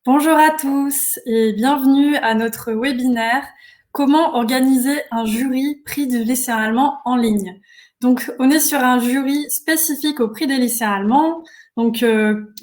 Bonjour à tous et bienvenue à notre webinaire Comment organiser un jury prix du lycéen allemand en ligne. Donc, on est sur un jury spécifique au prix des lycéens allemands. Donc,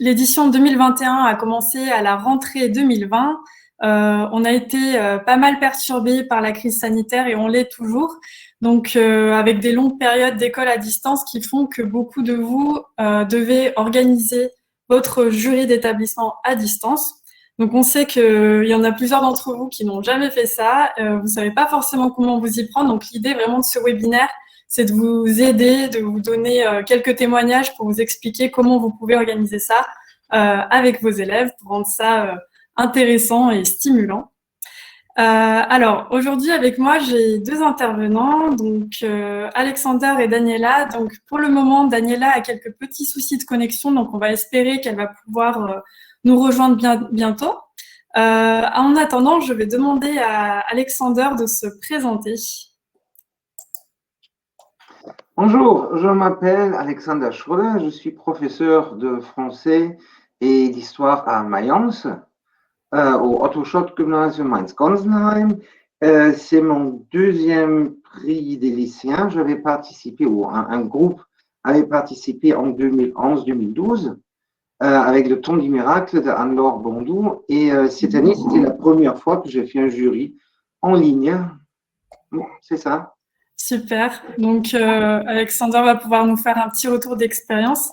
l'édition 2021 a commencé à la rentrée 2020. On a été pas mal perturbé par la crise sanitaire et on l'est toujours. Donc, avec des longues périodes d'école à distance qui font que beaucoup de vous devez organiser votre jury d'établissement à distance. Donc, on sait qu'il y en a plusieurs d'entre vous qui n'ont jamais fait ça. Vous savez pas forcément comment vous y prendre. Donc, l'idée vraiment de ce webinaire, c'est de vous aider, de vous donner quelques témoignages pour vous expliquer comment vous pouvez organiser ça avec vos élèves pour rendre ça intéressant et stimulant. Alors, aujourd'hui, avec moi, j'ai deux intervenants, donc Alexander et Daniela. Donc, pour le moment, Daniela a quelques petits soucis de connexion, donc on va espérer qu'elle va pouvoir nous rejoindre bientôt. En attendant, je vais demander à Alexander de se présenter. Bonjour, je m'appelle Alexander Schröder, je suis professeur de français et d'histoire à Mayence, au Otto Schott Gymnasium Mainz-Gonsenheim. C'est mon deuxième prix des lycéens. J'avais participé, ou un groupe avait participé en 2011-2012 avec le Ton du miracle de Anne-Laure Bondou. Et cette année, c'était la première fois que j'ai fait un jury en ligne. Bon, c'est ça. Super. Donc, Alexander va pouvoir nous faire un petit retour d'expérience.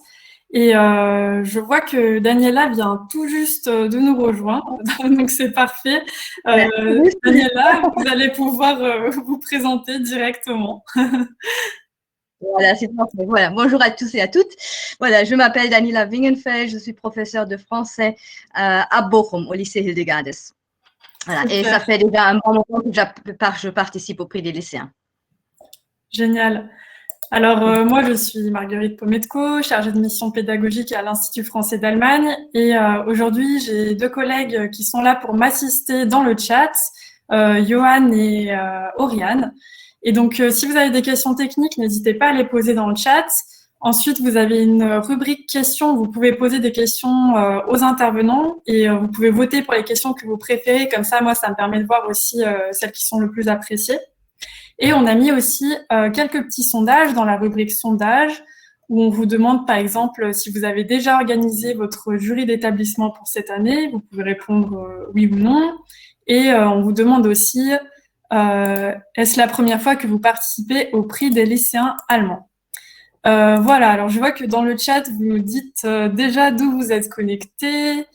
Et je vois que Daniela vient tout juste de nous rejoindre, donc c'est parfait. Daniela, vous allez pouvoir vous présenter directement. Voilà, c'est parfait. Voilà, bonjour à tous et à toutes. Voilà, je m'appelle Daniela Wingenfeld, je suis professeure de français à Bochum, au lycée Hildegardes. Voilà, et ça fait déjà un bon moment que je participe au prix des lycéens. Génial. Alors, moi, je suis Marguerite Pometko, chargée de mission pédagogique à l'Institut français d'Allemagne. Et aujourd'hui, j'ai deux collègues qui sont là pour m'assister dans le chat, Johan et Oriane. Et donc, si vous avez des questions techniques, n'hésitez pas à les poser dans le chat. Ensuite, vous avez une rubrique questions. Vous pouvez poser des questions aux intervenants et vous pouvez voter pour les questions que vous préférez. Comme ça, moi, ça me permet de voir aussi celles qui sont le plus appréciées. Et on a mis aussi quelques petits sondages dans la rubrique sondage où on vous demande, par exemple, si vous avez déjà organisé votre jury d'établissement pour cette année, vous pouvez répondre oui ou non. Et on vous demande aussi, est-ce la première fois que vous participez au prix des lycéens allemands? Voilà, alors je vois que dans le chat, vous nous dites déjà d'où vous êtes connectés.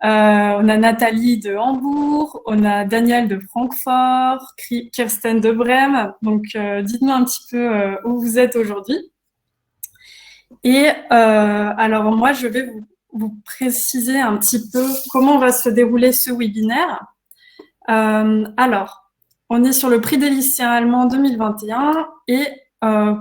On a Nathalie de Hambourg, on a Daniel de Francfort, Kirsten de Brême. Donc, dites-nous un petit peu où vous êtes aujourd'hui. Et alors, moi, je vais vous préciser un petit peu comment va se dérouler ce webinaire. Alors, on est sur le prix des lycéens allemands 2021 et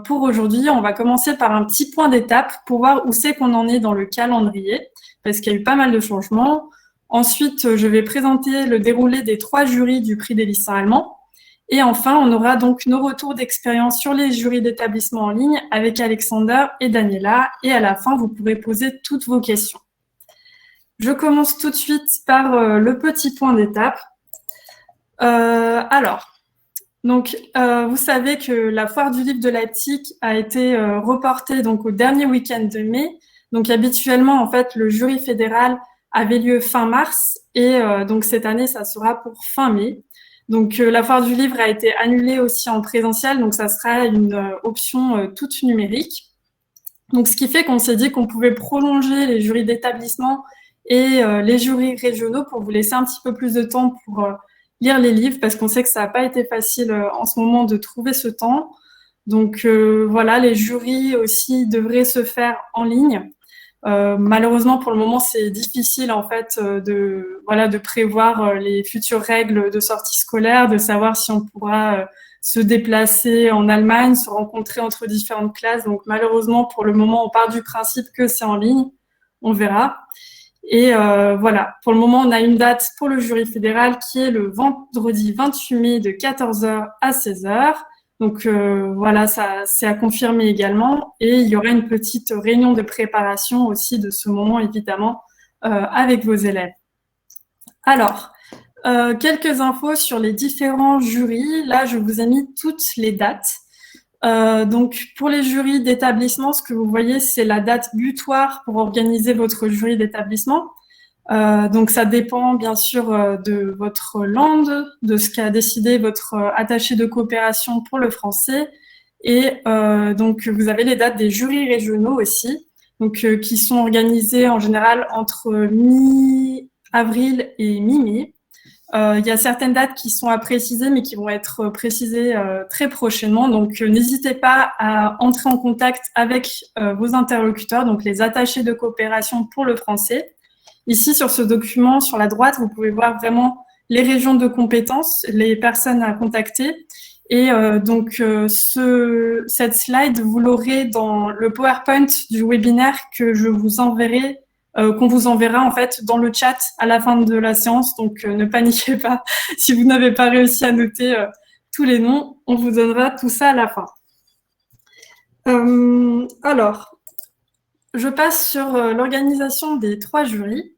pour aujourd'hui, on va commencer par un petit point d'étape pour voir où c'est qu'on en est dans le calendrier, parce qu'il y a eu pas mal de changements. Ensuite, je vais présenter le déroulé des 3 jurys du prix des lycéens allemands. Et enfin, on aura donc nos retours d'expérience sur les jurys d'établissement en ligne avec Alexander et Daniela. Et à la fin, vous pourrez poser toutes vos questions. Je commence tout de suite par le petit point d'étape. Donc, vous savez que la foire du livre de Leipzig a été reportée donc au dernier week-end de mai. Donc, habituellement, en fait, le jury fédéral avait lieu fin mars et donc cette année, ça sera pour fin mai. Donc, la foire du livre a été annulée aussi en présentiel, donc ça sera une option toute numérique. Donc, ce qui fait qu'on s'est dit qu'on pouvait prolonger les jurys d'établissement et les jurys régionaux pour vous laisser un petit peu plus de temps pour lire les livres, parce qu'on sait que ça n'a pas été facile en ce moment de trouver ce temps. Donc voilà, les jurys aussi devraient se faire en ligne. Malheureusement, pour le moment, c'est difficile en fait de prévoir les futures règles de sortie scolaire, de savoir si on pourra se déplacer en Allemagne, se rencontrer entre différentes classes. Donc malheureusement, pour le moment, on part du principe que c'est en ligne. On verra. Et voilà, pour le moment, on a une date pour le jury fédéral qui est le vendredi 28 mai de 14h à 16h. Donc voilà, ça c'est à confirmer également. Et il y aura une petite réunion de préparation aussi de ce moment, évidemment, avec vos élèves. Alors, quelques infos sur les différents jurys. Là, je vous ai mis toutes les dates. Donc, pour les jurys d'établissement, ce que vous voyez, c'est la date butoir pour organiser votre jury d'établissement. Donc, ça dépend bien sûr de votre land, de ce qu'a décidé votre attaché de coopération pour le français. Et donc, vous avez les dates des jurys régionaux aussi, donc qui sont organisés en général entre mi-avril et mi-mai. Il y a certaines dates qui sont à préciser, mais qui vont être précisées très prochainement. Donc, n'hésitez pas à entrer en contact avec vos interlocuteurs, donc les attachés de coopération pour le français. Ici, sur ce document, sur la droite, vous pouvez voir vraiment les régions de compétences, les personnes à contacter. Et donc, cette slide, vous l'aurez dans le PowerPoint du webinaire que je vous enverrai, qu'on vous enverra en fait dans le chat à la fin de la séance. Donc, ne paniquez pas si vous n'avez pas réussi à noter tous les noms. On vous donnera tout ça à la fin. Alors, je passe sur l'organisation des 3 jurys.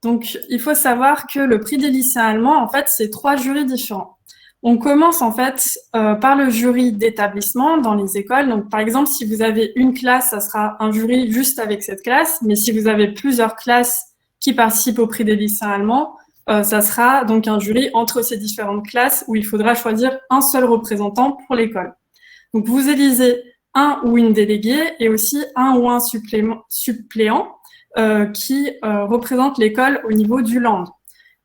Donc, il faut savoir que le prix des lycéens allemands, en fait, c'est 3 jurys différents. On commence en fait par le jury d'établissement dans les écoles. Donc, par exemple, si vous avez une classe, ça sera un jury juste avec cette classe. Mais si vous avez plusieurs classes qui participent au prix des lycéens allemands, ça sera donc un jury entre ces différentes classes où il faudra choisir un seul représentant pour l'école. Donc, vous élisez un ou une déléguée et aussi un ou un suppléant qui représente l'école au niveau du land.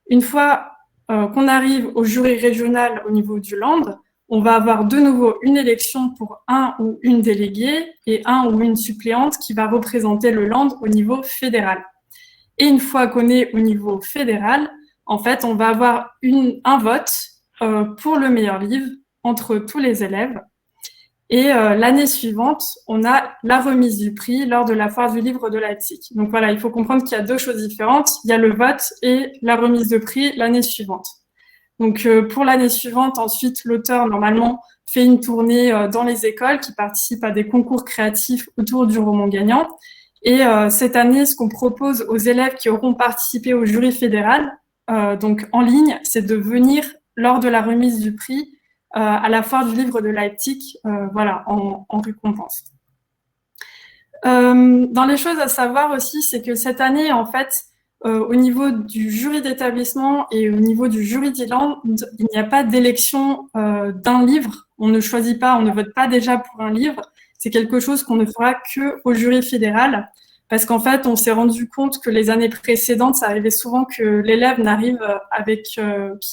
Une fois qu'on arrive au jury régional au niveau du land, on va avoir de nouveau une élection pour un ou une déléguée et un ou une suppléante qui va représenter le land au niveau fédéral. Et une fois qu'on est au niveau fédéral, en fait, on va avoir un vote pour le meilleur livre entre tous les élèves. Et l'année suivante, on a la remise du prix lors de la foire du livre de Leipzig. Donc voilà, il faut comprendre qu'il y a 2 choses différentes. Il y a le vote et la remise de prix l'année suivante. Donc pour l'année suivante, ensuite, l'auteur, normalement, fait une tournée dans les écoles qui participent à des concours créatifs autour du roman gagnant. Et cette année, ce qu'on propose aux élèves qui auront participé au jury fédéral, donc en ligne, c'est de venir lors de la remise du prix à la foire du livre de Leipzig, voilà, en récompense. Dans les choses à savoir aussi, c'est que cette année, en fait, au niveau du jury d'établissement et au niveau du jury d'Irlande, il n'y a pas d'élection d'un livre. On ne choisit pas, on ne vote pas déjà pour un livre. C'est quelque chose qu'on ne fera qu'au jury fédéral. Parce qu'en fait, on s'est rendu compte que les années précédentes, ça arrivait souvent que l'élève n'arrive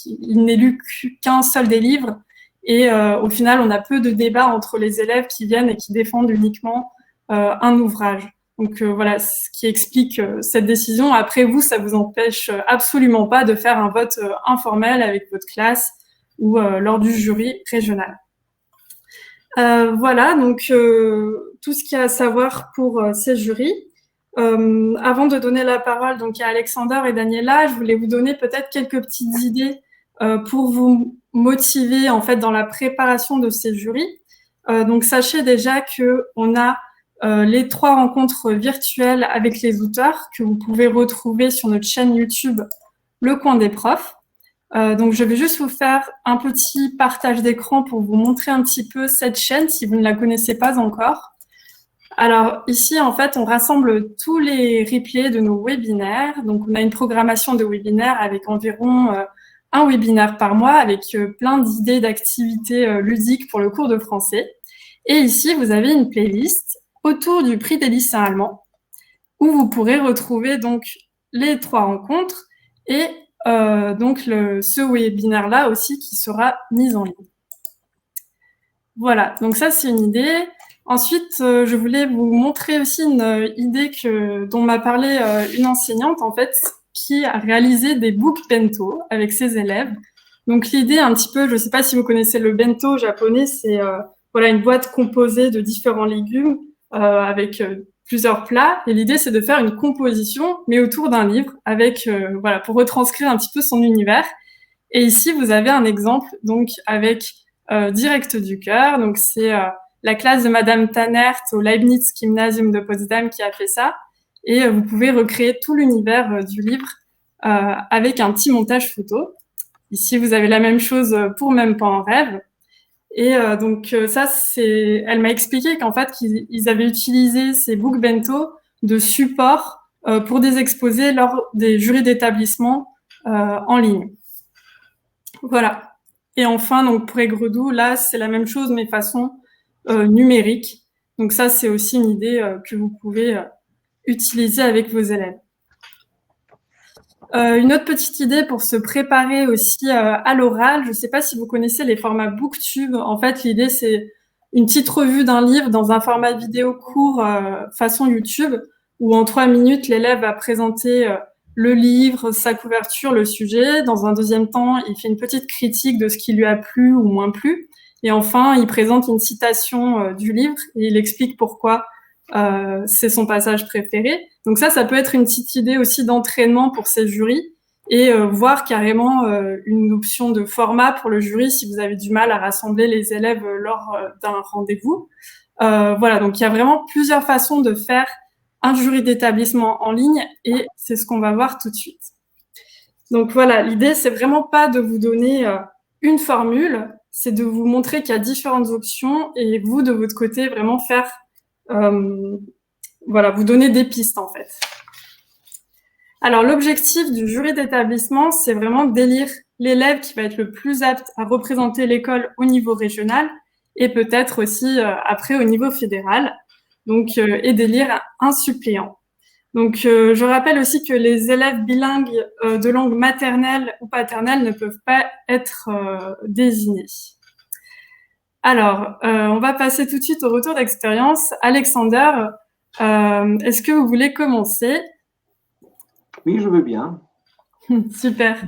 il n'ait lu qu'un seul des livres. Et au final, on a peu de débats entre les élèves qui viennent et qui défendent uniquement un ouvrage. Donc voilà, ce qui explique cette décision. Après, vous, ça vous empêche absolument pas de faire un vote informel avec votre classe ou lors du jury régional. Voilà, donc tout ce qu'il y a à savoir pour ces jurys. Avant de donner la parole donc à Alexander et Daniela, je voulais vous donner peut-être quelques petites idées pour vous motiver en fait dans la préparation de ces jurys. Donc sachez déjà que on a les 3 rencontres virtuelles avec les auteurs que vous pouvez retrouver sur notre chaîne YouTube Le Coin des Profs. Donc je vais juste vous faire un petit partage d'écran pour vous montrer un petit peu cette chaîne si vous ne la connaissez pas encore. Alors ici, en fait, on rassemble tous les replays de nos webinaires. Donc on a une programmation de webinaires avec environ un webinaire par mois avec plein d'idées d'activités ludiques pour le cours de français. Et ici, vous avez une playlist autour du prix des lycéens allemands où vous pourrez retrouver donc les 3 rencontres et donc ce webinaire-là aussi qui sera mis en ligne. Voilà, donc ça c'est une idée. Ensuite, je voulais vous montrer aussi une idée dont m'a parlé une enseignante en fait, qui a réalisé des book bento avec ses élèves. Donc l'idée un petit peu, je ne sais pas si vous connaissez le bento japonais, c'est voilà une boîte composée de différents légumes avec plusieurs plats. Et l'idée c'est de faire une composition, mais autour d'un livre, avec voilà pour retranscrire un petit peu son univers. Et ici vous avez un exemple donc avec Direct du cœur. Donc c'est la classe de Madame Tannert au Leibniz Gymnasium de Potsdam qui a fait ça. Et vous pouvez recréer tout l'univers du livre avec un petit montage photo. Ici, vous avez la même chose pour Même pas en rêve. Et donc ça, elle m'a expliqué qu'en fait, qu'ils avaient utilisé ces book bento de support pour des exposés lors des jurys d'établissement en ligne. Voilà. Et enfin, donc pour Aigredou, là, c'est la même chose, mais façon numérique. Donc ça, c'est aussi une idée que vous pouvez utiliser avec vos élèves. Une autre petite idée pour se préparer aussi à l'oral. Je ne sais pas si vous connaissez les formats Booktube. En fait, l'idée, c'est une petite revue d'un livre dans un format vidéo court façon YouTube, où en 3 minutes, l'élève va présenter le livre, sa couverture, le sujet. Dans un deuxième temps, il fait une petite critique de ce qui lui a plu ou moins plu. Et enfin, il présente une citation du livre et il explique pourquoi c'est son passage préféré. Donc ça peut être une petite idée aussi d'entraînement pour ces jurys et voir carrément une option de format pour le jury si vous avez du mal à rassembler les élèves lors d'un rendez-vous. Voilà, donc il y a vraiment plusieurs façons de faire un jury d'établissement en ligne et c'est ce qu'on va voir tout de suite. Donc voilà, l'idée, c'est vraiment pas de vous donner une formule, c'est de vous montrer qu'il y a différentes options et vous, de votre côté, vraiment faire voilà, vous donner des pistes en fait. Alors l'objectif du jury d'établissement, c'est vraiment d'élire l'élève qui va être le plus apte à représenter l'école au niveau régional et peut-être aussi après au niveau fédéral, donc et d'élire un suppléant. Donc je rappelle aussi que les élèves bilingues de langue maternelle ou paternelle ne peuvent pas être désignés. Alors, on va passer tout de suite au retour d'expérience. Alexander, est-ce que vous voulez commencer? Oui, je veux bien. Super.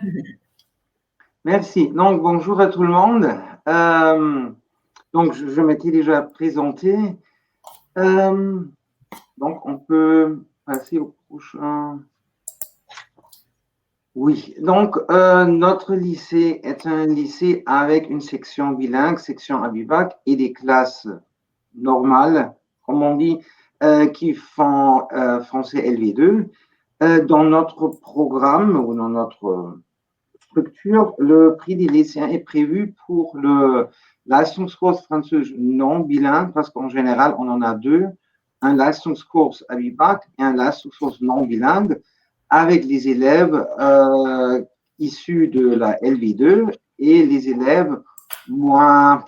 Merci. Donc, bonjour à tout le monde. Donc, je m'étais déjà présenté. Donc, on peut passer au prochain. Oui, donc notre lycée est un lycée avec une section bilingue, section Abibac et des classes normales, comme on dit, qui font français LV2. Dans notre programme ou dans notre structure, le prix des lycéens est prévu pour la Leistungskurs française non bilingue, parce qu'en général, on en a deux, un Leistungskurs Abibac et un Leistungskurs non bilingue, avec les élèves issus de la LV2 et les élèves moins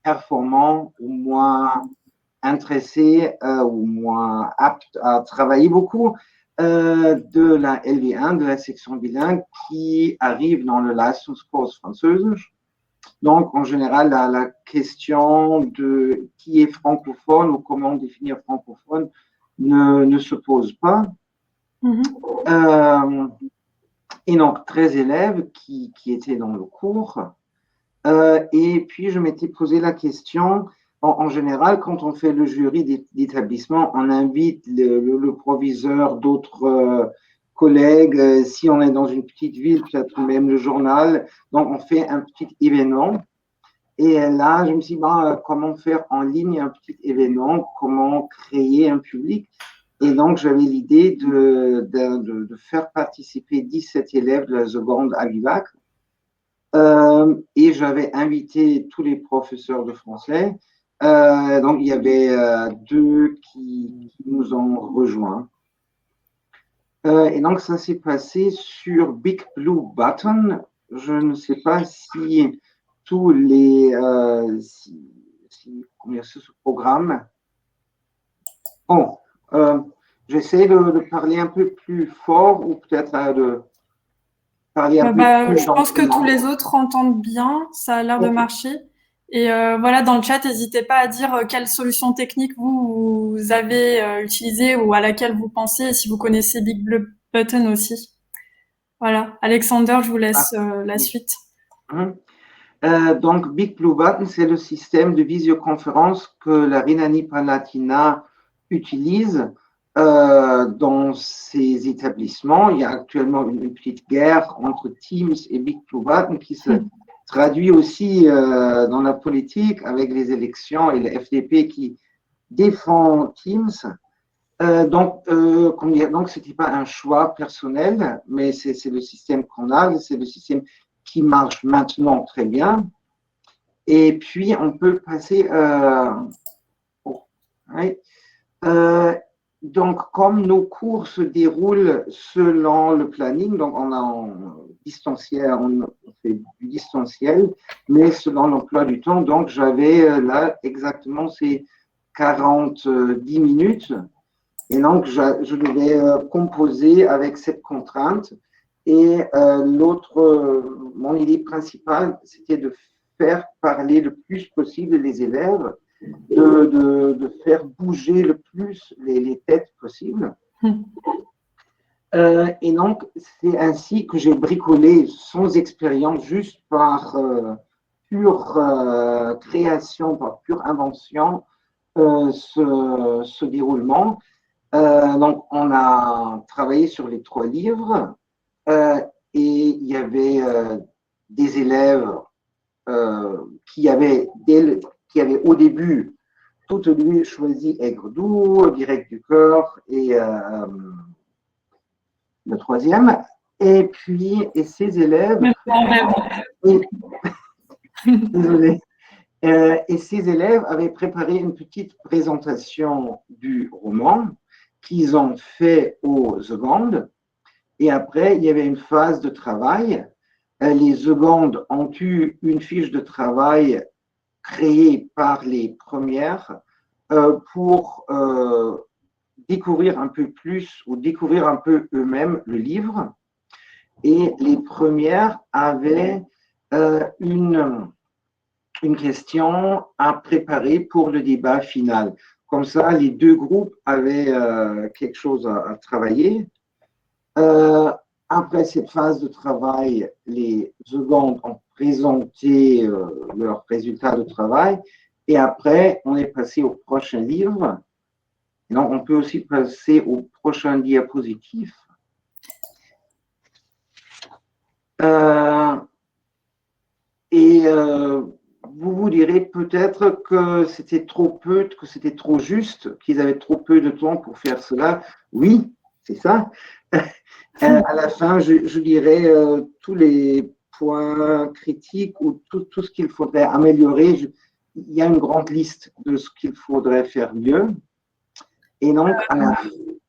performants ou moins intéressés ou moins aptes à travailler beaucoup de la LV1, de la section bilingue, qui arrivent dans le Leistungskurs française. Donc, en général, la question de qui est francophone ou comment définir francophone ne se pose pas. Et donc, 13 élèves qui étaient dans le cours. Et puis, je m'étais posé la question, en général, quand on fait le jury d'établissement, on invite le proviseur, d'autres collègues, si on est dans une petite ville, peut-être même le journal. Donc, on fait un petit événement. Et là, je me suis dit, comment faire en ligne un petit événement, comment créer un public. Et donc, j'avais l'idée de faire participer 17 élèves de la seconde à Abibac. Et j'avais invité tous les professeurs de français. Donc, il y avait deux qui nous ont rejoints. Et donc, ça s'est passé sur Big Blue Button. Je ne sais pas si tous les... comment c'est ce programme. Bon. J'essaie de parler un peu plus fort ou peut-être de parler un peu plus. Je pense que tous les autres entendent bien, ça a l'air de marcher. Et voilà, dans le chat, n'hésitez pas à dire quelle solution technique vous avez utilisée ou à laquelle vous pensez, et si vous connaissez Big Blue Button aussi. Voilà, Alexander, je vous laisse la suite. Donc, Big Blue Button, c'est le système de visioconférence que la Rhénanie-Palatinat utilise dans ces établissements. Il y a actuellement une petite guerre entre Teams et Big Blue Button qui se traduit aussi dans la politique avec les élections et le FDP qui défend Teams. Donc, ce n'était pas un choix personnel, mais c'est le système qu'on a, c'est le système qui marche maintenant très bien. Et puis, on peut passer. Oui. Donc, comme nos cours se déroulent selon le planning, donc on a en distanciel, on fait du distanciel, mais selon l'emploi du temps, donc j'avais là exactement ces 10 minutes. Et donc, je devais composer avec cette contrainte. Et mon idée principale, c'était de faire parler le plus possible les élèves, de faire bouger le plus les têtes possibles. Et donc, c'est ainsi que j'ai bricolé sans expérience, juste par pure création, par pure invention, ce déroulement. Donc, on a travaillé sur les 3 livres et il y avait des élèves qui avaient au début, tout au début, choisi Aigre-Doux, Direct du cœur et le 3e. Et puis, ces élèves. Désolé. Et ces élèves avaient préparé une petite présentation du roman qu'ils ont fait aux secondes. Et après, il y avait une phase de travail. Les secondes ont eu une fiche de travail créée par les premières pour découvrir un peu plus ou découvrir un peu eux-mêmes le livre. Et les premières avaient une question à préparer pour le débat final. Comme ça, les 2 groupes avaient quelque chose à travailler. Après cette phase de travail, les secondes ont présenté leurs résultats de travail et après, on est passé au prochain livre. Et donc, on peut aussi passer au prochain diapositive. Vous vous direz peut-être que c'était trop peu, que c'était trop juste, qu'ils avaient trop peu de temps pour faire cela. Oui, c'est ça. À la fin, je dirais tous les points critiques ou tout ce qu'il faudrait améliorer. Il y a une grande liste de ce qu'il faudrait faire mieux. Et donc,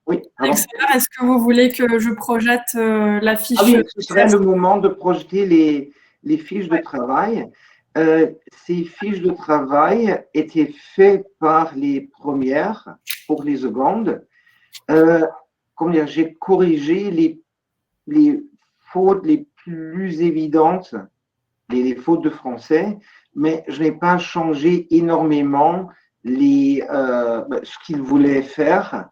oui. Alexandre, est-ce que vous voulez que je projette la fiche? Ah oui, ce serait le moment de projeter les fiches de travail. Ces fiches de travail étaient faites par les premières pour les secondes. J'ai corrigé les fautes les plus évidentes, les fautes de français, mais je n'ai pas changé énormément ce qu'ils voulaient faire.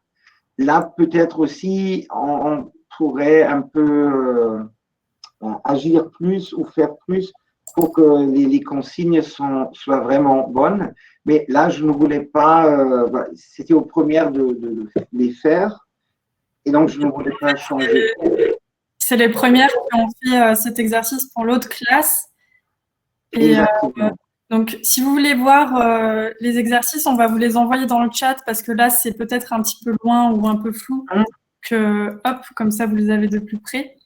Là, peut-être aussi, on pourrait un peu agir plus ou faire plus pour que les consignes soient vraiment bonnes. Mais là, je ne voulais pas, c'était aux premières de les faire, et donc je ne voulais pas changer. C'est les premières qui ont fait cet exercice pour l'autre classe. Et donc, si vous voulez voir les exercices, on va vous les envoyer dans le chat parce que là, c'est peut-être un petit peu loin ou un peu flou. Hop, comme ça, vous les avez de plus près.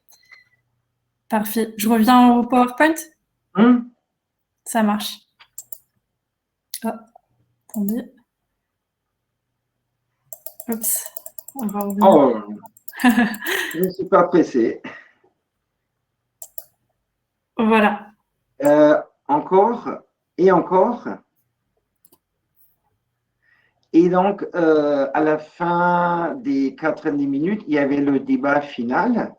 Parfait. Je reviens au PowerPoint. Ça marche. Oh, attendez. Oups. On va revenir. Oh, je ne suis pas pressé. Voilà. Encore et encore. Et donc, à la fin des 90 minutes, il y avait le débat final.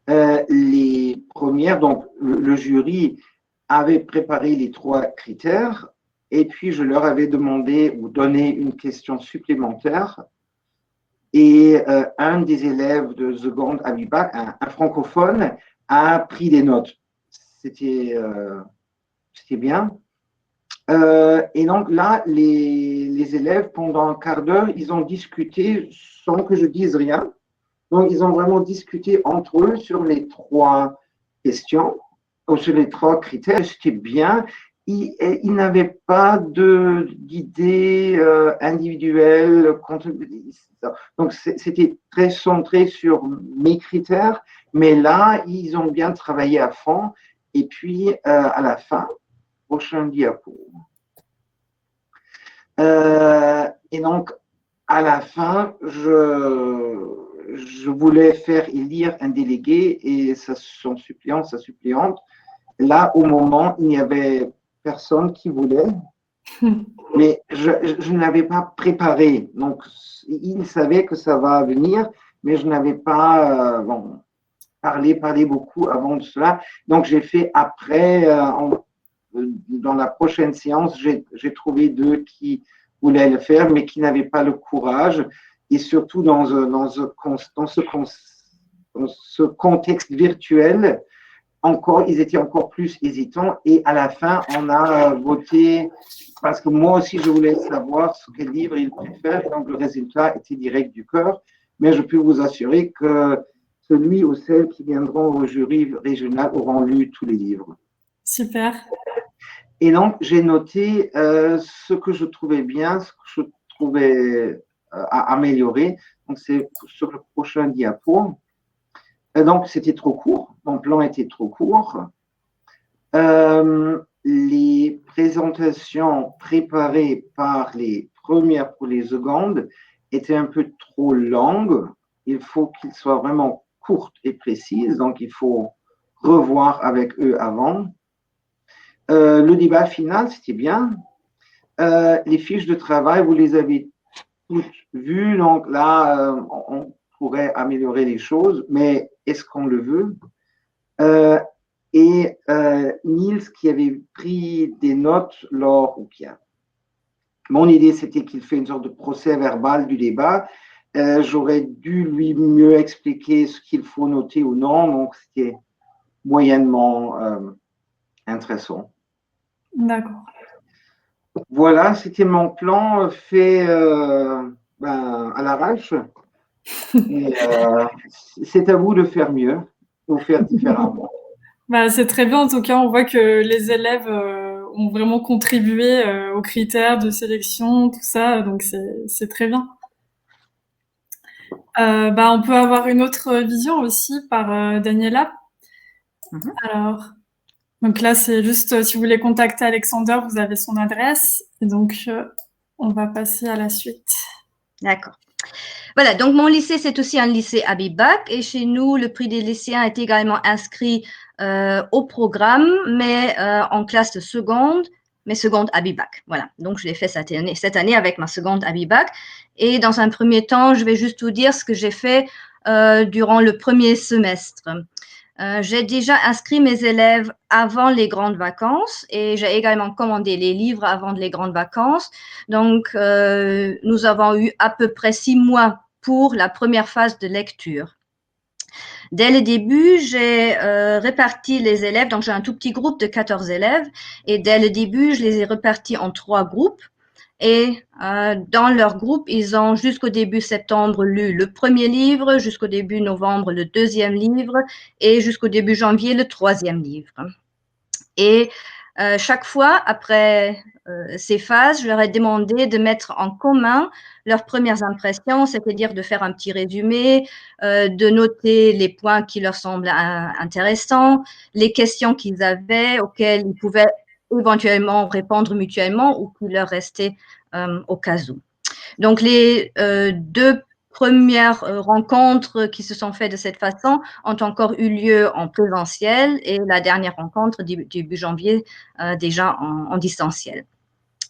Les premières, donc le jury avait préparé les 3 critères et puis je leur avais demandé ou donné une question supplémentaire. Et un des élèves de seconde à Bibac, un francophone, a pris des notes. C'était bien. Et donc là, les élèves, pendant un quart d'heure, ils ont discuté sans que je dise rien. Donc, ils ont vraiment discuté entre eux sur les 3 questions, ou sur les 3 critères. C'était bien. il n'avait pas d'idée individuelle. Donc, c'était très centré sur mes critères, mais là, ils ont bien travaillé à fond. Et puis, à la fin, prochain diapo. Et donc, à la fin, je voulais faire élire un délégué et son suppléant, sa suppléante. Là, au moment, il n'y avait personne qui voulait, mais je n'avais pas préparé. Donc, il savait que ça va venir, mais je n'avais pas parlé beaucoup avant de cela. Donc, j'ai fait après, dans la prochaine séance, j'ai trouvé 2 qui voulaient le faire, mais qui n'avaient pas le courage. Et surtout dans ce contexte virtuel, ils étaient encore plus hésitants. Et à la fin, on a voté, parce que moi aussi, je voulais savoir quel livre ils préfèrent. Et donc, le résultat était direct du cœur. Mais je peux vous assurer que celui ou celle qui viendront au jury régional auront lu tous les livres. Super. Et donc, j'ai noté ce que je trouvais bien, ce que je trouvais à améliorer. Donc, c'est sur le prochain diapo. Donc, c'était trop court. Mon plan était trop court. Les présentations préparées par les premières pour les secondes étaient un peu trop longues. Il faut qu'ils soient vraiment courtes et précises. Donc, il faut revoir avec eux avant. Le débat final, c'était bien. Les fiches de travail, vous les avez toutes vues. Donc là, on pourrait améliorer les choses, mais est-ce qu'on le veut? Et Niels, qui avait pris des notes mon idée, c'était qu'il fait une sorte de procès verbal du débat. J'aurais dû lui mieux expliquer ce qu'il faut noter ou non. Donc, c'était moyennement intéressant. D'accord. Voilà, c'était mon plan fait à l'arrache. C'est à vous de faire mieux ou faire différemment. C'est très bien, en tout cas, on voit que les élèves ont vraiment contribué aux critères de sélection, tout ça, donc c'est très bien. On peut avoir une autre vision aussi par Daniela. Alors, donc là, c'est juste, si vous voulez contacter Alexander, vous avez son adresse. Et donc, on va passer à la suite. D'accord. Voilà, donc mon lycée, c'est aussi un lycée Abibac. Et chez nous, le prix des lycéens est également inscrit au programme, mais en classe de seconde, mais seconde Abibac. Voilà, donc je l'ai fait cette année avec ma seconde Abibac. Et dans un premier temps, je vais juste vous dire ce que j'ai fait durant le premier semestre. J'ai déjà inscrit mes élèves avant les grandes vacances et j'ai également commandé les livres avant les grandes vacances. Donc, nous avons eu à peu près 6 mois pour la première phase de lecture. Dès le début, j'ai réparti les élèves. Donc, j'ai un tout petit groupe de 14 élèves et dès le début, je les ai répartis en 3 groupes. Et dans leur groupe, ils ont jusqu'au début septembre lu le premier livre, jusqu'au début novembre le deuxième livre et jusqu'au début janvier le troisième livre. Et chaque fois, après ces phases, je leur ai demandé de mettre en commun leurs premières impressions, c'est-à-dire de faire un petit résumé, de noter les points qui leur semblent intéressants, les questions qu'ils avaient, auxquelles ils pouvaient éventuellement répondre mutuellement ou qui leur restaient au cas où. Donc, les 2 premières rencontres qui se sont faites de cette façon ont encore eu lieu en présentiel et la dernière rencontre début janvier déjà en distanciel.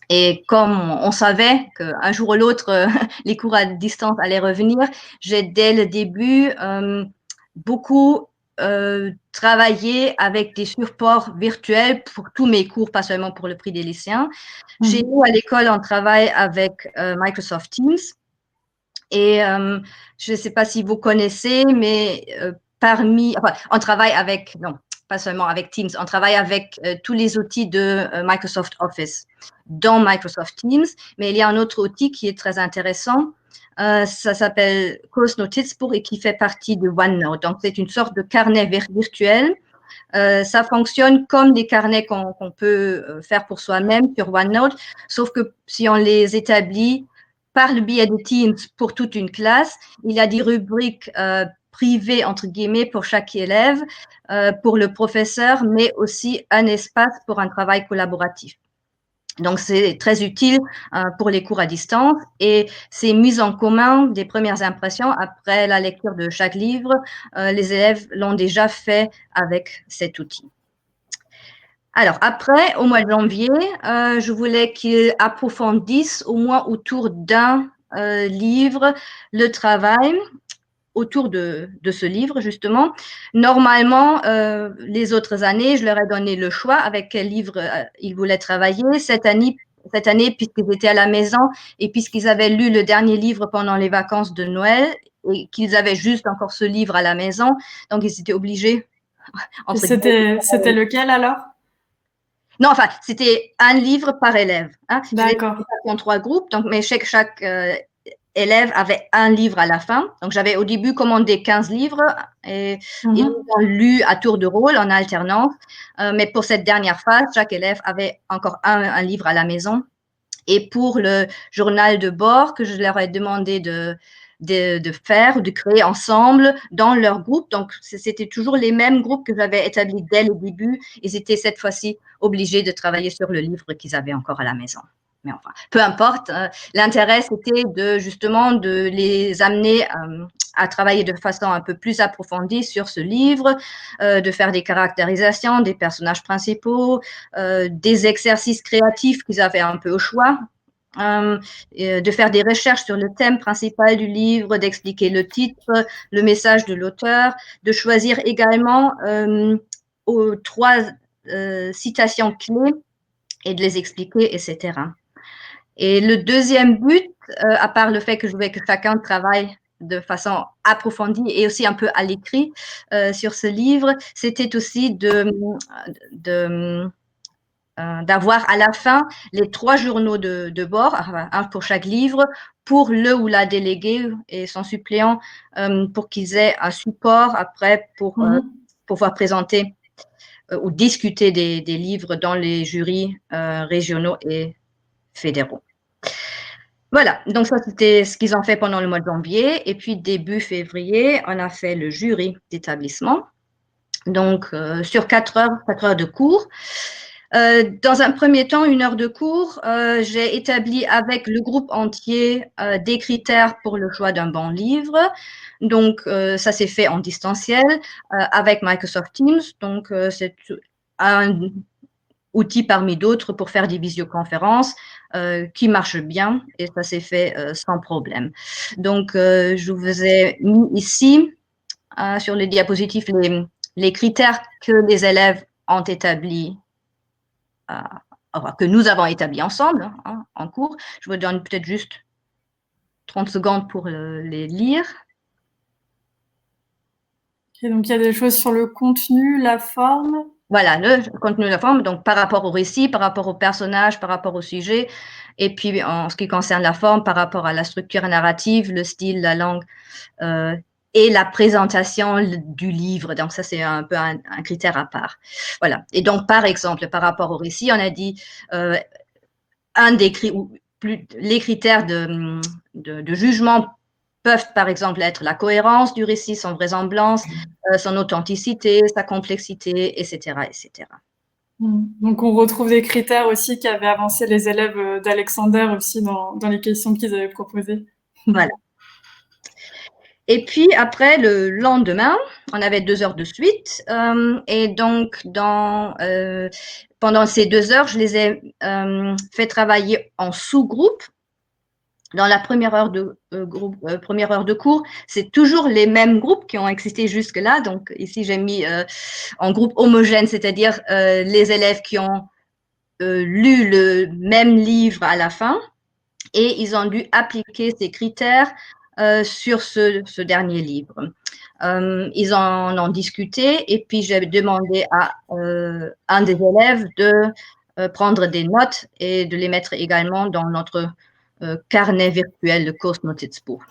Et comme on savait qu'un jour ou l'autre, les cours à distance allaient revenir, j'ai dès le début beaucoup travaillé avec des supports virtuels pour tous mes cours, pas seulement pour le prix des lycéens. Chez nous, à l'école, on travaille avec Microsoft Teams. Et je ne sais pas si vous connaissez, mais on travaille avec, non, pas seulement avec Teams, on travaille avec tous les outils de Microsoft Office dans Microsoft Teams, mais il y a un autre outil qui est très intéressant, ça s'appelle Course Notizbuch et qui fait partie de OneNote. Donc, c'est une sorte de carnet virtuel Ça fonctionne comme des carnets qu'on peut faire pour soi-même sur OneNote, sauf que si on les établit par le biais de Teams pour toute une classe, il y a des rubriques privées, entre guillemets, pour chaque élève, pour le professeur, mais aussi un espace pour un travail collaboratif. Donc, c'est très utile pour les cours à distance et c'est mis en commun des premières impressions après la lecture de chaque livre. Les élèves l'ont déjà fait avec cet outil. Alors, après, au mois de janvier, je voulais qu'ils approfondissent au moins autour d'un livre le travail autour de ce livre, justement. Normalement, les autres années, je leur ai donné le choix avec quel livre ils voulaient travailler. Cette année, puisqu'ils étaient à la maison et puisqu'ils avaient lu le dernier livre pendant les vacances de Noël et qu'ils avaient juste encore ce livre à la maison, donc ils étaient obligés. C'était lequel alors? Non, enfin, c'était un livre par élève. Hein. D'accord. En 3 groupes, donc, mais chaque élève avait un livre à la fin. Donc, j'avais au début commandé 15 livres et ils ont lu à tour de rôle en alternance. Mais pour cette dernière phase, chaque élève avait encore un livre à la maison. Et pour le journal de bord que je leur ai demandé de faire ou de créer ensemble dans leur groupe. Donc, c'était toujours les mêmes groupes que j'avais établis dès le début. Ils étaient cette fois-ci obligés de travailler sur le livre qu'ils avaient encore à la maison. Mais enfin, peu importe. L'intérêt, c'était justement de les amener à travailler de façon un peu plus approfondie sur ce livre, de faire des caractérisations des personnages principaux, des exercices créatifs qu'ils avaient un peu au choix. De faire des recherches sur le thème principal du livre, d'expliquer le titre, le message de l'auteur, de choisir également 3 citations clés et de les expliquer, etc. Et le deuxième but, à part le fait que je voulais que chacun travaille de façon approfondie et aussi un peu à l'écrit sur ce livre, c'était aussi d'avoir à la fin les 3 journaux de bord, un pour chaque livre, pour le ou la déléguée et son suppléant, pour qu'ils aient un support après pour pouvoir présenter ou discuter des livres dans les jurys régionaux et fédéraux. Voilà, donc ça c'était ce qu'ils ont fait pendant le mois de janvier. Et puis début février, on a fait le jury d'établissement. Donc sur 4 heures de cours. Dans un premier temps, 1 heure de cours, j'ai établi avec le groupe entier des critères pour le choix d'un bon livre. Donc, ça s'est fait en distanciel avec Microsoft Teams. Donc, c'est un outil parmi d'autres pour faire des visioconférences qui marche bien et ça s'est fait sans problème. Donc, je vous ai mis ici sur les diapositives les critères que les élèves ont établis que nous avons établi ensemble en cours. Je vous donne peut-être juste 30 secondes pour les lire. Okay, donc, il y a des choses sur le contenu, la forme. Voilà, le contenu, la forme, donc par rapport au récit, par rapport au personnage, par rapport au sujet, et puis en ce qui concerne la forme, par rapport à la structure narrative, le style, la langue, et la présentation du livre. Donc, ça, c'est un peu un critère à part. Voilà. Et donc, par exemple, par rapport au récit, on a dit les critères de jugement peuvent, par exemple, être la cohérence du récit, son vraisemblance, son authenticité, sa complexité, etc., etc. Donc, on retrouve des critères aussi qu'avaient avancé les élèves d'Alexander aussi dans les questions qu'ils avaient proposées. Voilà. Et puis, après, le lendemain, on avait 2 heures de suite. Et donc, pendant ces 2 heures, je les ai fait travailler en sous-groupe. Dans la première heure de cours, c'est toujours les mêmes groupes qui ont existé jusque-là. Donc, ici, j'ai mis en groupe homogène, c'est-à-dire les élèves qui ont lu le même livre à la fin et ils ont dû appliquer ces critères sur ce dernier livre. Ils en ont discuté et puis j'ai demandé à un des élèves de prendre des notes et de les mettre également dans notre carnet virtuel de Kursnotizbuch.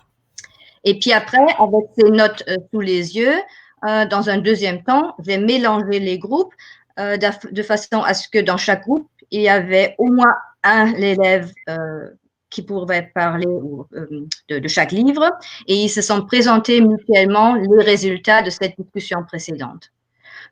Et puis après, avec ces notes sous les yeux, dans un deuxième temps, j'ai mélangé les groupes de façon à ce que dans chaque groupe, il y avait au moins un élève qui pourrait parler de chaque livre, et ils se sont présentés mutuellement les résultats de cette discussion précédente.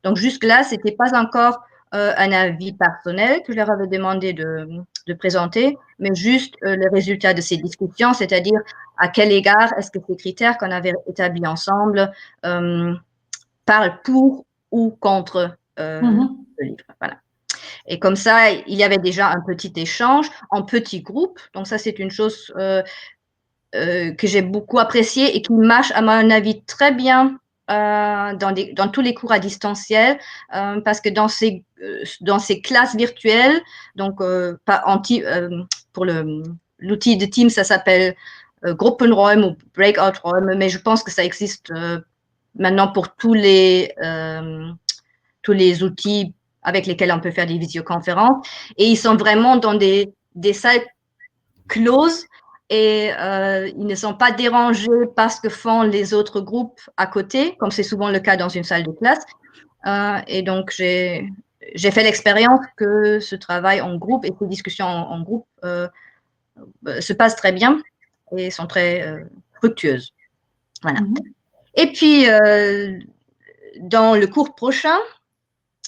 Donc jusque-là, ce n'était pas encore un avis personnel que je leur avais demandé de présenter, mais juste les résultats de ces discussions, c'est-à-dire à quel égard est-ce que ces critères qu'on avait établis ensemble parlent pour ou contre le livre. Voilà. Et comme ça, il y avait déjà un petit échange en petits groupes. Donc ça, c'est une chose que j'ai beaucoup appréciée et qui marche, à mon avis, très bien dans tous les cours à distanciel, parce que dans ces classes virtuelles, donc pour l'outil de Teams, ça s'appelle Gruppenräume ou Breakout-Räume, mais je pense que ça existe maintenant pour tous les outils avec lesquels on peut faire des visioconférences, et ils sont vraiment dans des salles closes, et ils ne sont pas dérangés par ce que font les autres groupes à côté, comme c'est souvent le cas dans une salle de classe. Et donc, j'ai fait l'expérience que ce travail en groupe et ces discussions en groupe se passent très bien et sont très fructueuses. Voilà. Et puis, dans le cours prochain,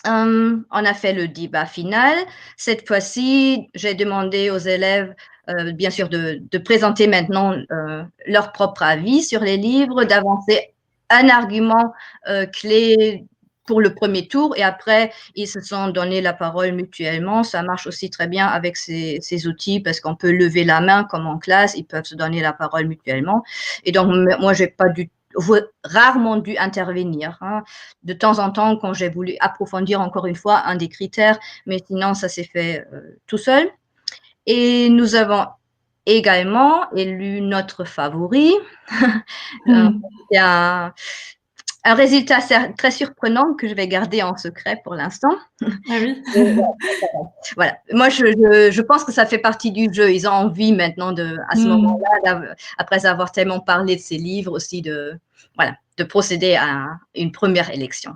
on a fait le débat final. Cette fois-ci, j'ai demandé aux élèves, bien sûr, de présenter maintenant leur propre avis sur les livres, d'avancer un argument clé pour le premier tour, et après, ils se sont donné la parole mutuellement. Ça marche aussi très bien avec ces outils parce qu'on peut lever la main comme en classe, ils peuvent se donner la parole mutuellement. Et donc, moi, j'ai pas rarement dû intervenir. De temps en temps, quand j'ai voulu approfondir encore une fois un des critères, mais sinon, ça s'est fait tout seul. Et nous avons également élu notre favori. C'est un résultat très surprenant que je vais garder en secret pour l'instant. Ah oui. Voilà. Moi, je pense que ça fait partie du jeu. Ils ont envie maintenant à ce moment-là, après avoir tellement parlé de ces livres aussi, de procéder à une première élection.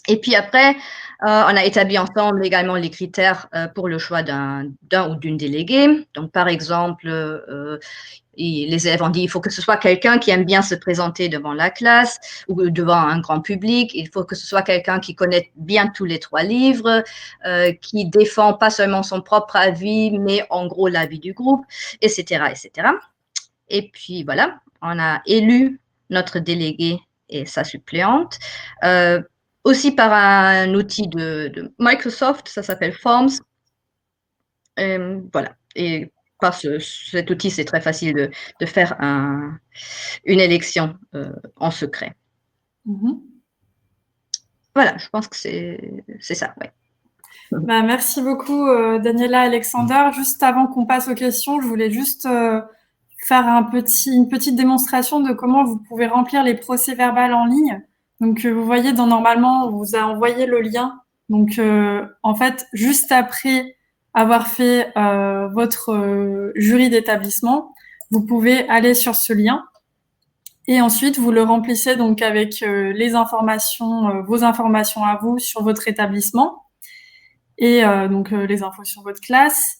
Et puis après, on a établi ensemble également les critères pour le choix d'un ou d'une déléguée. Donc, par exemple, les élèves ont dit il faut que ce soit quelqu'un qui aime bien se présenter devant la classe ou devant un grand public. Il faut que ce soit quelqu'un qui connaît bien tous les 3 livres, qui défend pas seulement son propre avis, mais en gros l'avis du groupe, etc., etc. Et puis voilà, on a élu notre délégué et sa suppléante. Aussi par un outil de Microsoft, ça s'appelle Forms. Voilà. Et par cet outil, c'est très facile de faire une élection en secret. Voilà, je pense que c'est ça, ouais. Bah, merci beaucoup, Daniela, Alexander. Juste avant qu'on passe aux questions, je voulais juste faire une petite démonstration de comment vous pouvez remplir les procès-verbales en ligne. Donc, vous voyez, normalement, on vous a envoyé le lien. Donc, en fait, juste après avoir fait votre jury d'établissement, vous pouvez aller sur ce lien et ensuite vous le remplissez donc avec les informations, vos informations à vous sur votre établissement et donc les infos sur votre classe.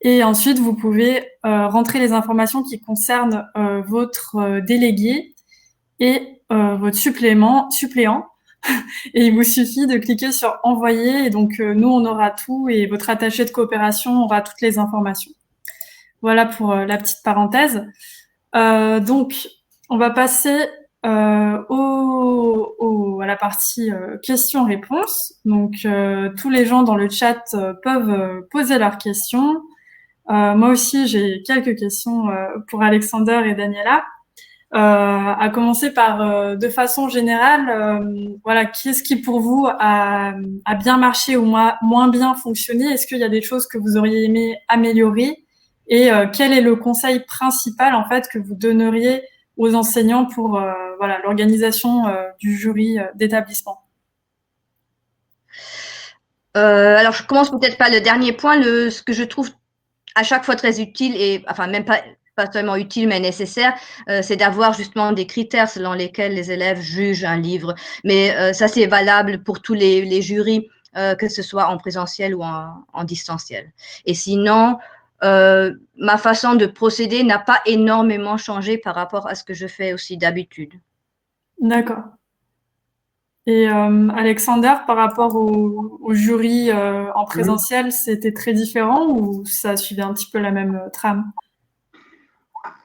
Et ensuite, vous pouvez rentrer les informations qui concernent votre délégué et votre suppléant. Et il vous suffit de cliquer sur « Envoyer » et donc nous, on aura tout et votre attaché de coopération aura toutes les informations. Voilà pour la petite parenthèse. Donc, on va passer à la partie questions-réponses. Donc, tous les gens dans le chat peuvent poser leurs questions. Moi aussi, j'ai quelques questions pour Alexander et Daniela. À commencer par, de façon générale, voilà, qu'est-ce qui pour vous a bien marché ou moins bien fonctionné? Est-ce qu'il y a des choses que vous auriez aimé améliorer? Et quel est le conseil principal en fait que vous donneriez aux enseignants pour voilà, l'organisation du jury d'établissement? Alors, je commence peut-être par le dernier point, ce que je trouve à chaque fois très utile, et enfin même pas pas seulement utile, mais nécessaire, c'est d'avoir justement des critères selon lesquels les élèves jugent un livre. Mais ça, c'est valable pour tous les jurys, que ce soit en présentiel ou en distanciel. Et sinon, ma façon de procéder n'a pas énormément changé par rapport à ce que je fais aussi d'habitude. D'accord. Et Alexander, par rapport au jury en présentiel, c'était très différent ou ça suivait un petit peu la même trame?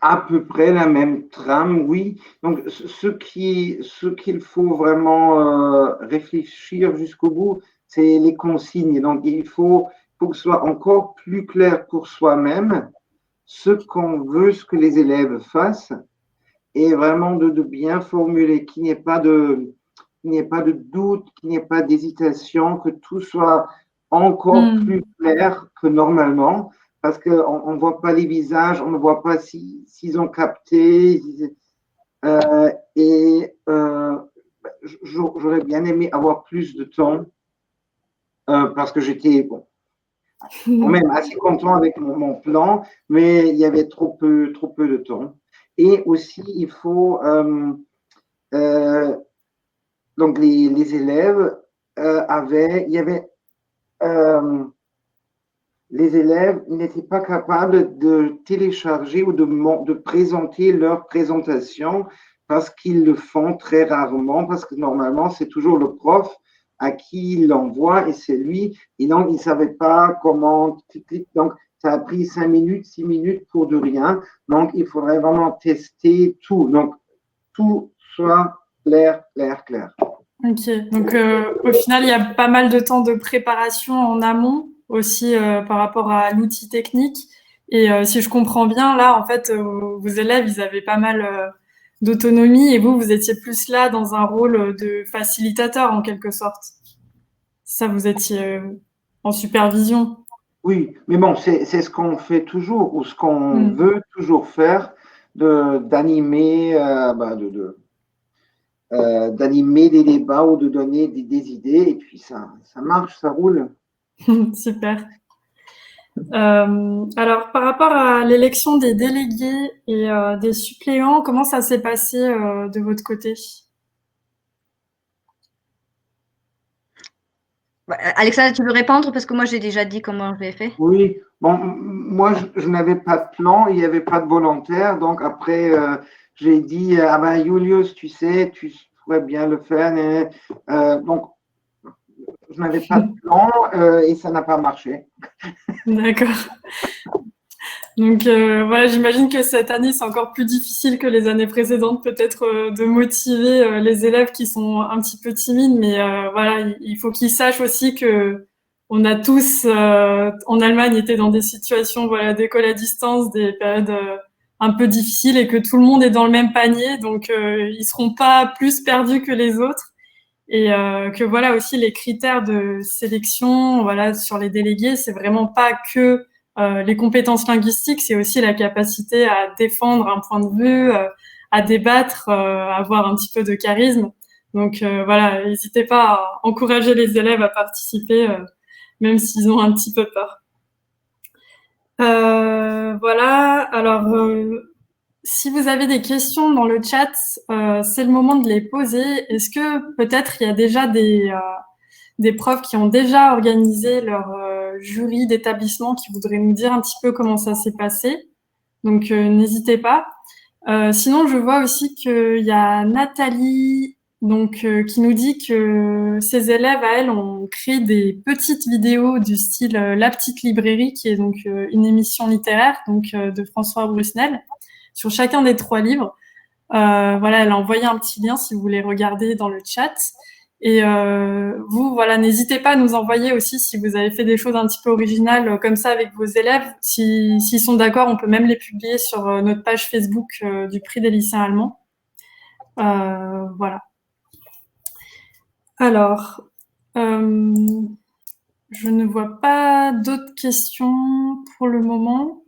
À peu près la même trame, oui. Donc, ce qu'il faut vraiment réfléchir jusqu'au bout, c'est les consignes. Donc, il faut que ce soit encore plus clair pour soi-même ce qu'on veut, ce que les élèves fassent, et vraiment de bien formuler, qu'il n'y ait pas de doute, qu'il n'y ait pas d'hésitation, que tout soit encore plus clair que normalement, parce qu'on ne voit pas les visages, on ne voit pas s'ils ont capté. J'aurais bien aimé avoir plus de temps, parce que j'étais quand même assez content avec mon plan, mais il y avait trop peu de temps. Et aussi, il faut donc les élèves les élèves n'étaient pas capables de télécharger ou de présenter leur présentation parce qu'ils le font très rarement, parce que normalement, c'est toujours le prof à qui il l'envoie et c'est lui. Et donc, il ne savait pas comment. Donc, ça a pris 5 minutes, 6 minutes pour de rien. Donc, il faudrait vraiment tester tout. Donc, tout soit clair. Ok, donc au final, il y a pas mal de temps de préparation en amont aussi par rapport à l'outil technique. Et si je comprends bien, là, en fait, vos élèves, ils avaient pas mal d'autonomie et vous étiez plus là dans un rôle de facilitateur en quelque sorte. Ça, vous étiez en supervision. Oui, mais bon, c'est ce qu'on fait toujours ou ce qu'on veut toujours faire, d'animer d'animer des débats ou de donner des idées, et puis ça marche, ça roule. Super. Alors, par rapport à l'élection des délégués et des suppléants, comment ça s'est passé de votre côté? Alexandre, tu veux répondre parce que moi j'ai déjà dit comment j'ai fait. Oui, bon, moi je n'avais pas de plan, il n'y avait pas de volontaire, donc après j'ai dit ah ben Julius, tu sais, tu pourrais bien le faire, donc je n'avais pas de plan et ça n'a pas marché. D'accord. Donc voilà, j'imagine que cette année, c'est encore plus difficile que les années précédentes, peut-être de motiver les élèves qui sont un petit peu timides, mais voilà, il faut qu'ils sachent aussi que on a tous en Allemagne été dans des situations voilà d'école à distance, des périodes un peu difficiles et que tout le monde est dans le même panier, donc ils seront pas plus perdus que les autres et que voilà aussi les critères de sélection voilà sur les délégués, c'est vraiment pas que les compétences linguistiques, c'est aussi la capacité à défendre un point de vue, à débattre, avoir un petit peu de charisme. Donc voilà, n'hésitez pas à encourager les élèves à participer, même s'ils ont un petit peu peur. Voilà, alors si vous avez des questions dans le chat, c'est le moment de les poser. Est-ce que peut-être il y a déjà des profs qui ont déjà organisé leur jury d'établissement qui voudraient nous dire un petit peu comment ça s'est passé. Donc, n'hésitez pas. Sinon, je vois aussi qu'il y a Nathalie qui nous dit que ses élèves, à elle, ont créé des petites vidéos du style La Petite Librairie, qui est donc une émission littéraire de François Brusnel, sur chacun des 3 livres. Voilà, elle a envoyé un petit lien si vous voulez regarder dans le chat. Et vous, voilà, n'hésitez pas à nous envoyer aussi si vous avez fait des choses un petit peu originales comme ça avec vos élèves. S'ils sont d'accord, on peut même les publier sur notre page Facebook du Prix des lycéens allemands. Voilà. Alors, je ne vois pas d'autres questions pour le moment.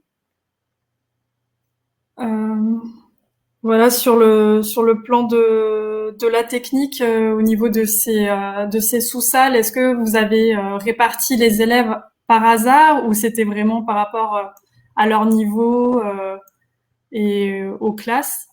Voilà, sur le plan de la technique, au niveau de ces sous-salles, est-ce que vous avez réparti les élèves par hasard ou c'était vraiment par rapport à leur niveau et aux classes?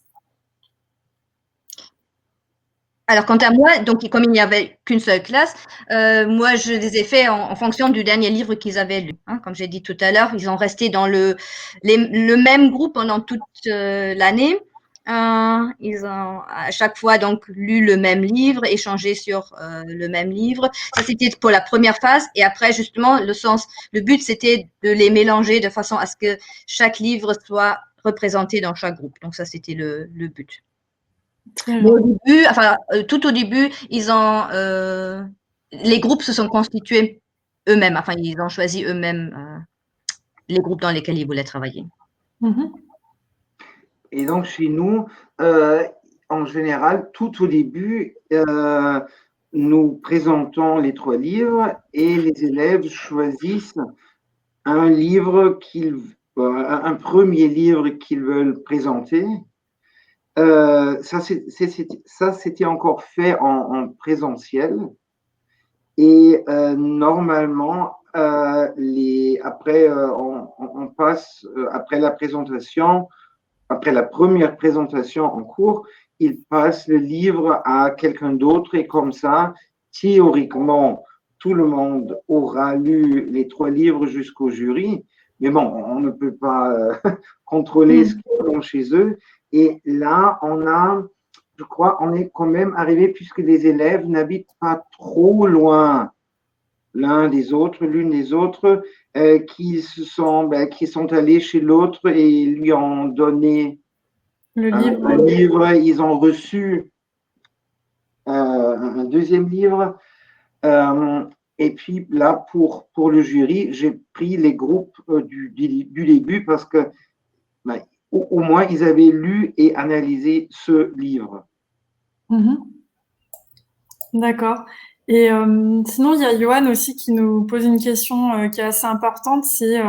Alors, quant à moi, donc comme il n'y avait qu'une seule classe, moi, je les ai faits en fonction du dernier livre qu'ils avaient lu. Hein. Comme j'ai dit tout à l'heure, ils ont resté dans le même groupe pendant toute l'année. Ils ont à chaque fois donc lu le même livre, échangé sur le même livre. Ça, c'était pour la première phase. Et après, justement, le but, c'était de les mélanger de façon à ce que chaque livre soit représenté dans chaque groupe. Donc, ça, c'était le but. Mais au début, enfin, tout au début, les groupes se sont constitués eux-mêmes. Enfin, ils ont choisi eux-mêmes les groupes dans lesquels ils voulaient travailler. Et donc, chez nous, en général, tout au début, nous présentons les 3 livres et les élèves choisissent un livre un premier livre qu'ils veulent présenter. Ça, c'était encore fait en présentiel. Et normalement, après, on passe, après la présentation, après la première présentation en cours, ils passent le livre à quelqu'un d'autre et comme ça, théoriquement, tout le monde aura lu les 3 livres jusqu'au jury. Mais bon, on ne peut pas contrôler ce qu'ils font chez eux. Et là, je crois, on est quand même arrivé, puisque les élèves n'habitent pas trop loin l'une des autres, qui sont allés chez l'autre et lui ont donné un livre. Ils ont reçu un deuxième livre. Et puis là, pour le jury, j'ai pris les groupes du début parce que au moins ils avaient lu et analysé ce livre. D'accord. Et sinon, il y a Johan aussi qui nous pose une question qui est assez importante, c'est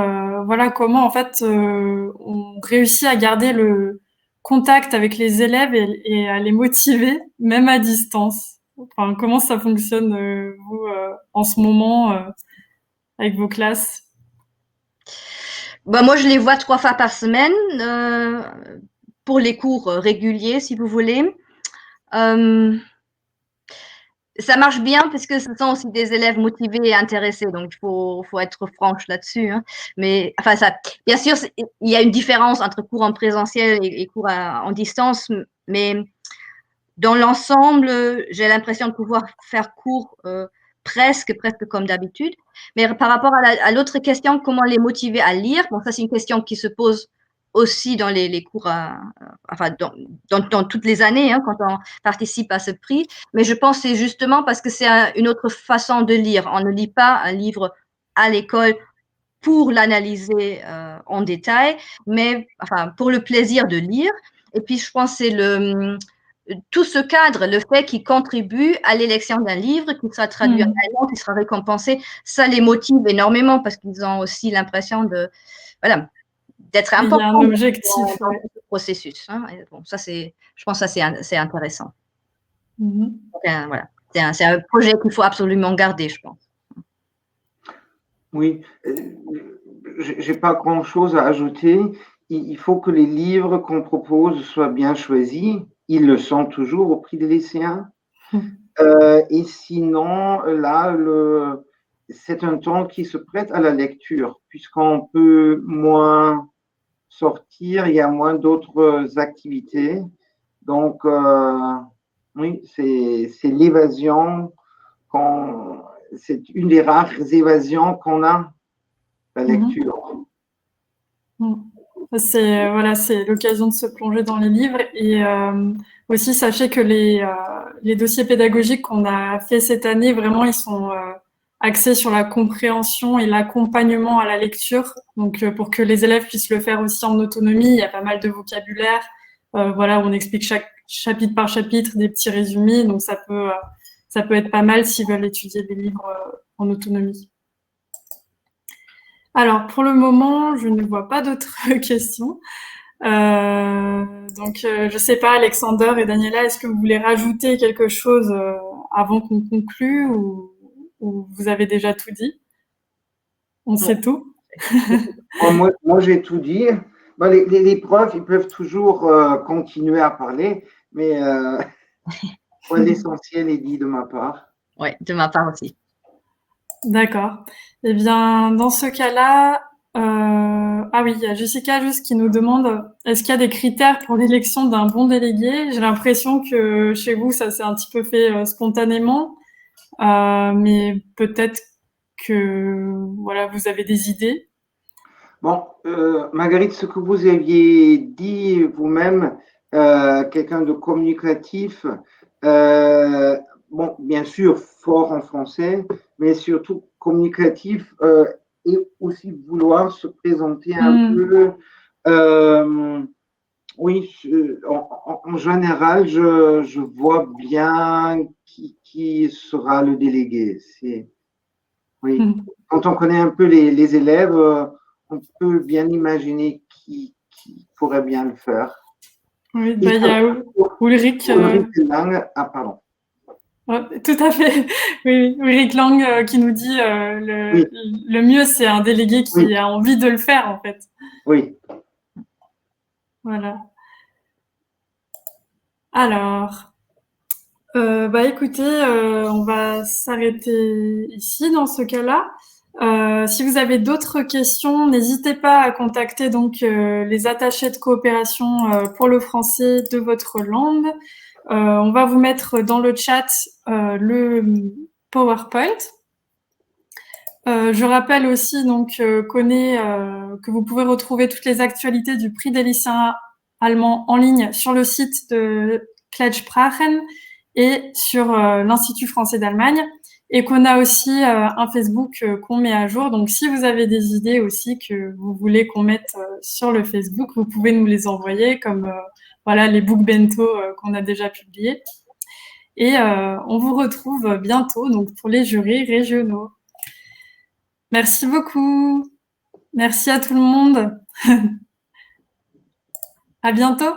voilà comment en fait on réussit à garder le contact avec les élèves et à les motiver, même à distance. Enfin, comment ça fonctionne vous en ce moment avec vos classes? Moi, je les vois 3 fois par semaine pour les cours réguliers, si vous voulez. Ça marche bien parce que ce sont aussi des élèves motivés et intéressés, donc il faut être franche là-dessus. Hein. Mais enfin, bien sûr, il y a une différence entre cours en présentiel et cours en distance, mais dans l'ensemble, j'ai l'impression de pouvoir faire cours presque comme d'habitude. Mais par rapport à l'autre question, comment les motiver à lire, bon, ça c'est une question qui se pose aussi dans les cours, enfin dans toutes les années, hein, quand on participe à ce prix. Mais je pense que c'est justement parce que c'est une autre façon de lire. On ne lit pas un livre à l'école pour l'analyser en détail, mais enfin pour le plaisir de lire. Et puis je pense que c'est tout ce cadre, le fait qu'ils contribuent à l'élection d'un livre, qui sera traduit en allemand, qui sera récompensé, ça les motive énormément parce qu'ils ont aussi l'impression d'être importants dans ce processus. Hein. Bon, ça je pense que ça c'est intéressant. Donc, voilà, c'est un projet qu'il faut absolument garder, je pense. Oui, j'ai pas grand-chose à ajouter. Il faut que les livres qu'on propose soient bien choisis. Ils le sont toujours au prix des lycéens. Et sinon, là, c'est un temps qui se prête à la lecture, puisqu'on peut moins sortir, il y a moins d'autres activités. Donc, oui, c'est l'évasion, c'est une des rares évasions qu'on a, la lecture. C'est l'occasion de se plonger dans les livres et aussi sachez que les dossiers pédagogiques qu'on a fait cette année, vraiment, ils sont axés sur la compréhension et l'accompagnement à la lecture. Donc, pour que les élèves puissent le faire aussi en autonomie, il y a pas mal de vocabulaire. Voilà, on explique chaque chapitre par chapitre des petits résumés. Donc, ça peut être pas mal s'ils veulent étudier des livres en autonomie. Alors, pour le moment, je ne vois pas d'autres questions. Donc, je sais pas, Alexander et Daniela, est-ce que vous voulez rajouter quelque chose avant qu'on conclue ou vous avez déjà tout dit? On sait tout? Moi, j'ai tout dit. Bon, les profs, ils peuvent toujours continuer à parler, mais l'essentiel est dit de ma part. Oui, de ma part aussi. D'accord. Eh bien, dans ce cas-là, ah oui, il y a Jessica juste qui nous demande, est-ce qu'il y a des critères pour l'élection d'un bon délégué? J'ai l'impression que chez vous, ça s'est un petit peu fait spontanément, mais peut-être que voilà, vous avez des idées. Bon, Marguerite, ce que vous aviez dit vous-même, quelqu'un de communicatif, bon, bien sûr, fort en français, mais surtout communicatif et aussi vouloir se présenter un peu. Oui, en général, je vois bien qui sera le délégué. Oui. Quand on connaît un peu les élèves, on peut bien imaginer qui pourrait bien le faire. Oui, bah, il y a Ulrich. Lang, ah, pardon. Tout à fait. Oui, Ulrich Lang qui nous dit Oui. le mieux, c'est un délégué qui a envie de le faire, en fait. Oui. Voilà. Alors, bah écoutez, on va s'arrêter ici dans ce cas-là. Si vous avez d'autres questions, n'hésitez pas à contacter donc les attachés de coopération pour le français de votre langue. On va vous mettre dans le chat le PowerPoint. Je rappelle aussi donc que vous pouvez retrouver toutes les actualités du prix des lycéens allemands en ligne sur le site de Klettsprachen et sur l'Institut français d'Allemagne, et qu'on a aussi un Facebook qu'on met à jour. Donc si vous avez des idées aussi que vous voulez qu'on mette sur le Facebook, vous pouvez nous les envoyer, comme voilà les book bento qu'on a déjà publiés. Et on vous retrouve bientôt donc pour les jurys régionaux. Merci beaucoup. Merci à tout le monde. À bientôt.